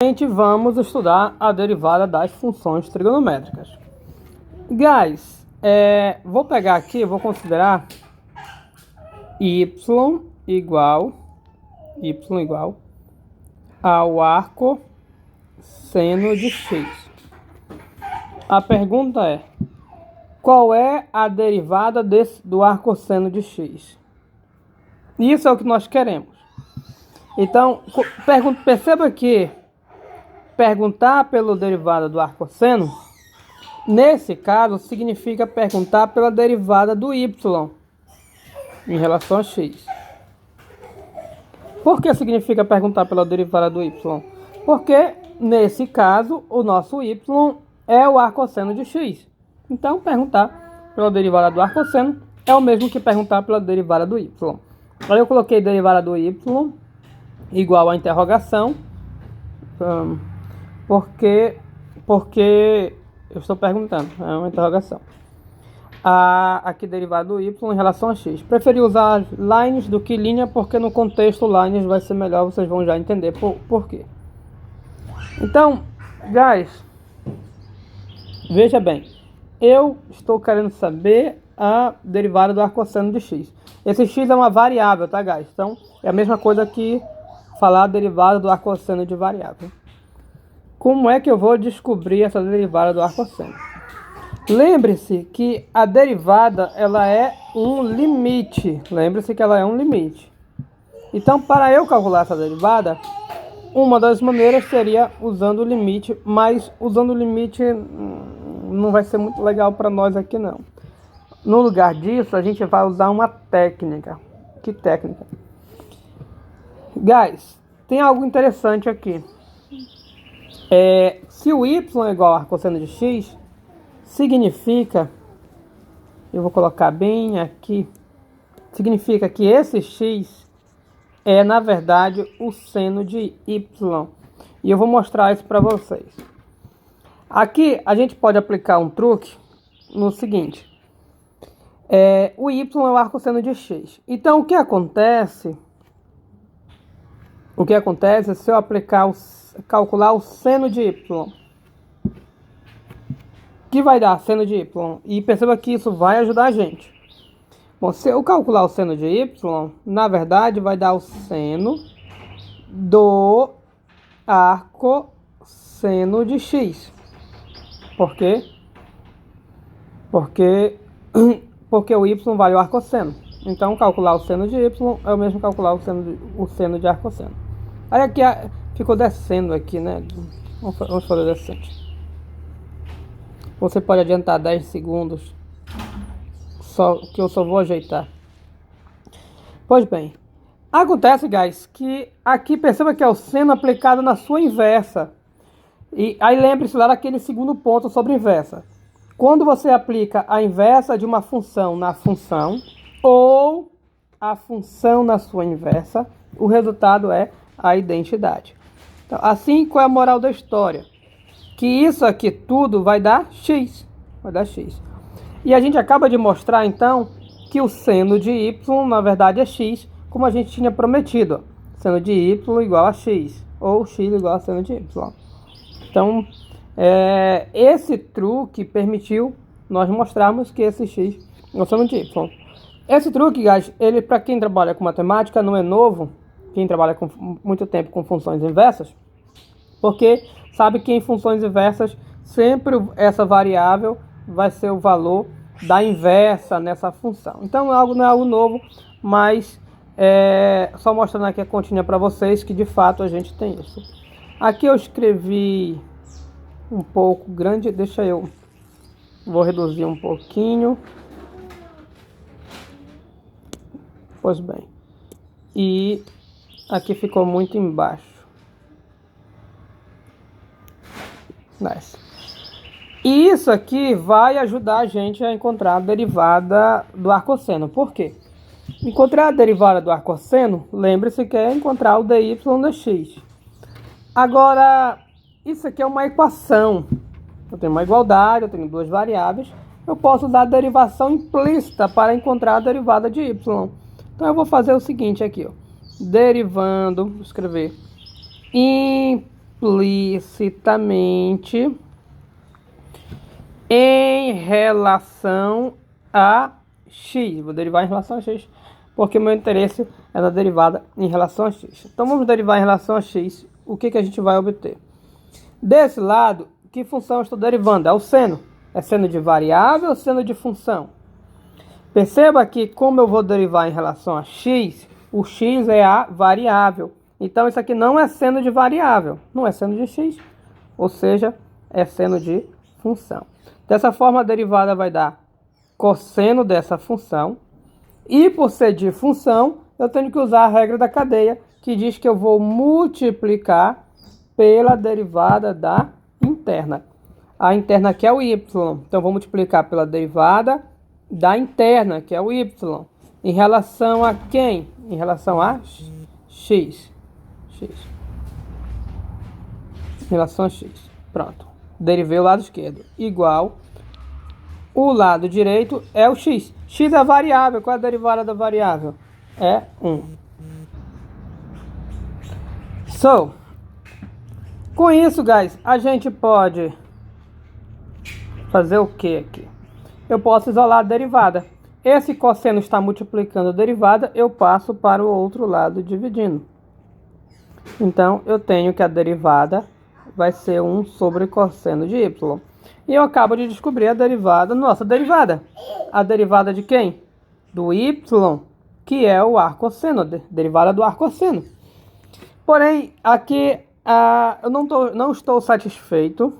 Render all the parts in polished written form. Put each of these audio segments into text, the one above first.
Vamos estudar a derivada das funções trigonométricas. Guys, vou pegar aqui, vou considerar y igual ao arco seno de x. A pergunta é: qual é a derivada do arco seno de x? Isso é o que nós queremos. Então, perceba que perguntar pela derivada do arcosseno, nesse caso, significa perguntar pela derivada do y em relação a x. Por que significa perguntar pela derivada do y? Porque, nesse caso, o nosso y é o arcosseno de x. Então, perguntar pela derivada do arcosseno é o mesmo que perguntar pela derivada do y. Aí eu coloquei derivada do y igual a interrogação, porque eu estou perguntando, é uma interrogação. Aqui derivada do y em relação a x. Preferi usar lines do que linha, porque no contexto lines vai ser melhor, vocês vão já entender por quê. Então, guys, veja bem, eu estou querendo saber a derivada do arcosseno de x. Esse x é uma variável, tá, guys? Então, é a mesma coisa que falar a derivada do arcosseno de variável. Como é que eu vou descobrir essa derivada do arcosseno? Lembre-se que a derivada ela é um limite. Lembre-se que ela é um limite. Então, para eu calcular essa derivada, uma das maneiras seria usando o limite, mas usando o limite não vai ser muito legal para nós aqui não. No lugar disso, a gente vai usar uma técnica. Que técnica? Guys, tem algo interessante aqui. Se o y é igual a arcosseno de x, significa, eu vou colocar bem aqui, significa que esse x é, na verdade, o seno de y. E eu vou mostrar isso para vocês. Aqui, a gente pode aplicar um truque no seguinte. O y é o arcosseno de x. Então, o que acontece se eu calcular o seno de y? Que vai dar seno de y? E perceba que isso vai ajudar a gente. Bom, se eu calcular o seno de y, na verdade vai dar o seno do arcosseno de x. Por quê? Porque o y vale o arcosseno. Então, calcular o seno de y é o mesmo que calcular o seno de arcosseno. Aí aqui ficou descendo aqui, né? Vamos fazer descente. Você pode adiantar 10 segundos, que eu só vou ajeitar. Pois bem, acontece, guys, que aqui perceba que é o seno aplicado na sua inversa. E aí lembre-se lá daquele segundo ponto sobre inversa. Quando você aplica a inversa de uma função na função, ou a função na sua inversa, o resultado é a identidade. Então, assim, qual é a moral da história? Que isso aqui tudo vai dar x. E a gente acaba de mostrar, então, que o seno de y, na verdade, é x, como a gente tinha prometido. Seno de y igual a x, ou x igual a seno de y. Então, esse truque permitiu nós mostrarmos que esse x é o seno de y. Esse truque, guys, ele para quem trabalha com matemática não é novo, quem trabalha com muito tempo com funções inversas, porque sabe que em funções inversas sempre essa variável vai ser o valor da inversa nessa função. Então não é algo novo, mas só mostrando aqui a continha para vocês que de fato a gente tem isso. Aqui eu escrevi um pouco grande, vou reduzir um pouquinho. Pois bem, e aqui ficou muito embaixo. Nice. E isso aqui vai ajudar a gente a encontrar a derivada do arcosseno. Por quê? Encontrar a derivada do arcosseno, lembre-se que é encontrar o dy dx. Agora, isso aqui é uma equação. Eu tenho uma igualdade, eu tenho duas variáveis. Eu posso usar a derivação implícita para encontrar a derivada de y. Então eu vou fazer o seguinte aqui, ó. Derivando, vou escrever explicitamente em relação a x. Vou derivar em relação a x, porque o meu interesse é na derivada em relação a x. Então, vamos derivar em relação a x. O que a gente vai obter? Desse lado, que função eu estou derivando? É o seno. É seno de variável ou seno de função? Perceba que, como eu vou derivar em relação a x, o x é a variável. Então, isso aqui não é seno de variável, não é seno de x, ou seja, é seno de função. Dessa forma, a derivada vai dar cosseno dessa função. E por ser de função, eu tenho que usar a regra da cadeia, que diz que eu vou multiplicar pela derivada da interna. A interna aqui é o y. Então, vou multiplicar pela derivada da interna, que é o y. Em relação a quem? Em relação a x. Em relação a x. Pronto. Derivei o lado esquerdo. Igual. O lado direito é o x. X é a variável. Qual é a derivada da variável? É 1. Com isso, guys, a gente pode fazer o que aqui? Eu posso isolar a derivada. Esse cosseno está multiplicando a derivada, eu passo para o outro lado dividindo. Então, eu tenho que a derivada vai ser 1 sobre cosseno de y. E eu acabo de descobrir a derivada, nossa derivada. A derivada de quem? Do y, que é o arcosseno, derivada do arcosseno. Porém, aqui eu não estou satisfeito.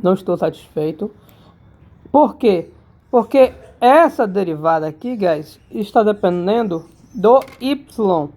Não estou satisfeito. Por quê? Porque essa derivada aqui, guys, está dependendo do y.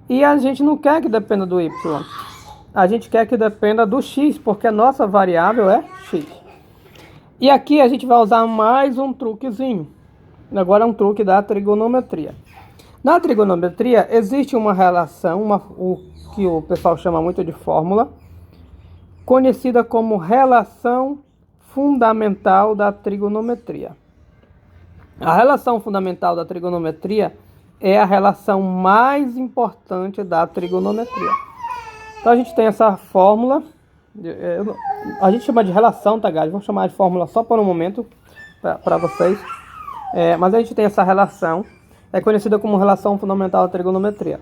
E a gente não quer que dependa do y. A gente quer que dependa do x, porque a nossa variável é x. E aqui a gente vai usar mais um truquezinho. Agora é um truque da trigonometria. Na trigonometria existe uma relação, o que o pessoal chama muito de fórmula, conhecida como relação fundamental da trigonometria. A relação fundamental da trigonometria é a relação mais importante da trigonometria. Então a gente tem essa fórmula, a gente chama de relação, tá, galera? Vamos chamar de fórmula só por um momento para vocês. Mas a gente tem essa relação, é conhecida como relação fundamental da trigonometria,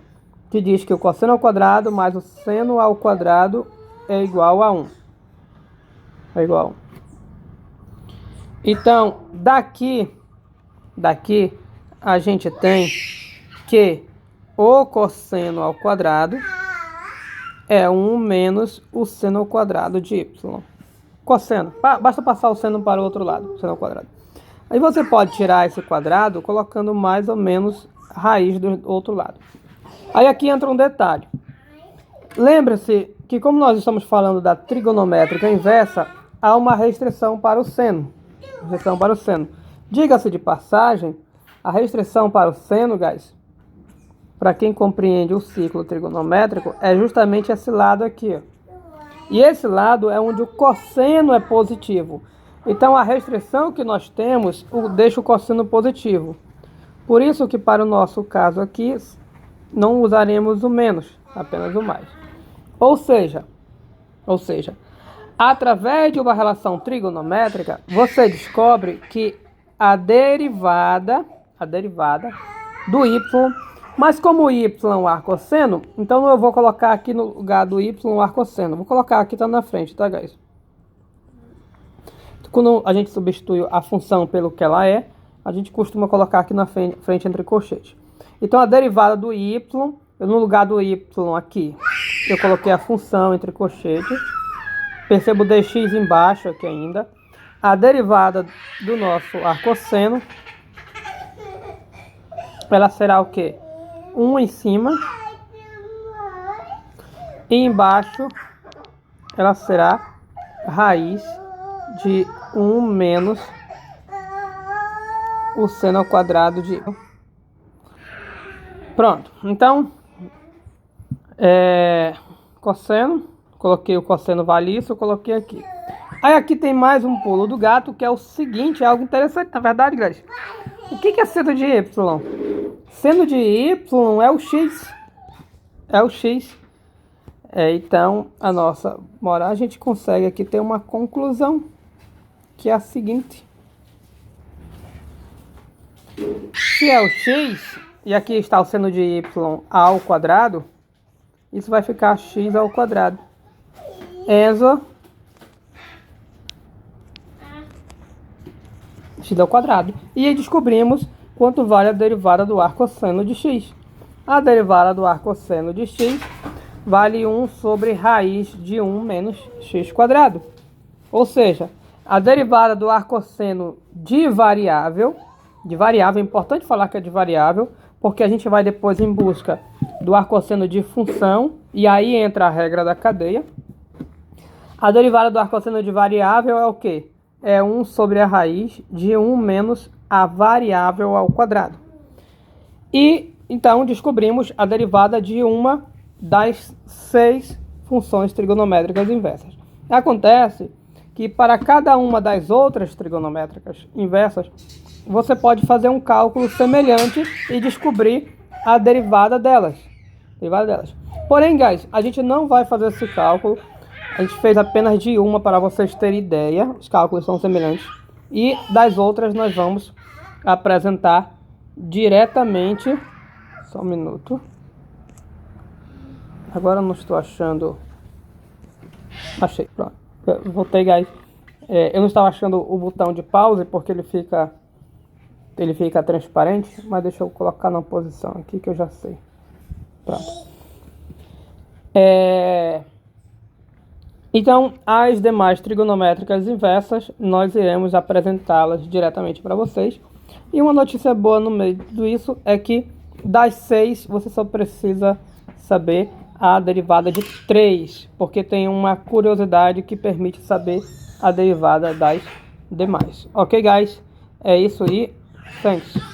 que diz que o cosseno ao quadrado mais o seno ao quadrado é igual a 1. É igual a 1. Então, daqui a gente tem que o cosseno ao quadrado é 1 menos o seno ao quadrado de y. Cosseno. Basta passar o seno para o outro lado, seno ao quadrado. Aí você pode tirar esse quadrado colocando mais ou menos raiz do outro lado. Aí aqui entra um detalhe. Lembre-se que, como nós estamos falando da trigonométrica inversa, há uma restrição para o seno. Restrição para o seno. Diga-se de passagem, a restrição para o seno, guys, para quem compreende o ciclo trigonométrico, é justamente esse lado aqui. E esse lado é onde o cosseno é positivo. Então, a restrição que nós temos deixa o cosseno positivo. Por isso que, para o nosso caso aqui, não usaremos o menos, apenas o mais. Ou seja, através de uma relação trigonométrica, você descobre que a derivada do y, mas como o y é um arcosseno, então eu vou colocar aqui no lugar do y um arcosseno. Vou colocar aqui, tá na frente, tá, guys? Quando a gente substitui a função pelo que ela é, a gente costuma colocar aqui na frente entre colchetes. Então, a derivada do y, no lugar do y aqui, eu coloquei a função entre colchetes. Percebo o dx embaixo aqui ainda. A derivada do nosso arcosseno, ela será o quê? 1 em cima. E embaixo, ela será raiz de 1 menos o seno ao quadrado de... Pronto. Então, cosseno. Coloquei o cosseno vale isso, eu coloquei aqui. Aí aqui tem mais um pulo do gato, que é o seguinte, é algo interessante, na verdade, guys. O que é seno de y? Seno de y é o x. É o x. Então, a nossa moral, a gente consegue aqui ter uma conclusão, que é a seguinte. Se é o x, e aqui está o seno de y ao quadrado, isso vai ficar x ao quadrado. Enzo, x ao quadrado. E aí descobrimos quanto vale a derivada do ar cosseno de x. A derivada do ar cosseno de x vale 1 sobre raiz de 1 menos x quadrado. Ou seja, a derivada do ar cosseno de variável, é importante falar que é de variável, porque a gente vai depois em busca do ar cosseno de função, e aí entra a regra da cadeia. A derivada do ar cosseno de variável é o quê? É 1 sobre a raiz de 1 menos a variável ao quadrado. E então descobrimos a derivada de uma das 6 funções trigonométricas inversas. Acontece que para cada uma das outras trigonométricas inversas, você pode fazer um cálculo semelhante e descobrir a derivada delas. Porém, guys, a gente não vai fazer esse cálculo. A gente fez apenas de uma para vocês terem ideia. Os cálculos são semelhantes. E das outras nós vamos apresentar diretamente. Só um minuto. Agora eu não estou achando. Achei, pronto. Voltei, guys. Eu não estava achando o botão de pause porque ele fica transparente. Mas deixa eu colocar na posição aqui que eu já sei. Pronto. Então, as demais trigonométricas inversas, nós iremos apresentá-las diretamente para vocês. E uma notícia boa no meio disso é que das 6, você só precisa saber a derivada de 3, porque tem uma curiosidade que permite saber a derivada das demais. Ok, guys? É isso aí. Thanks.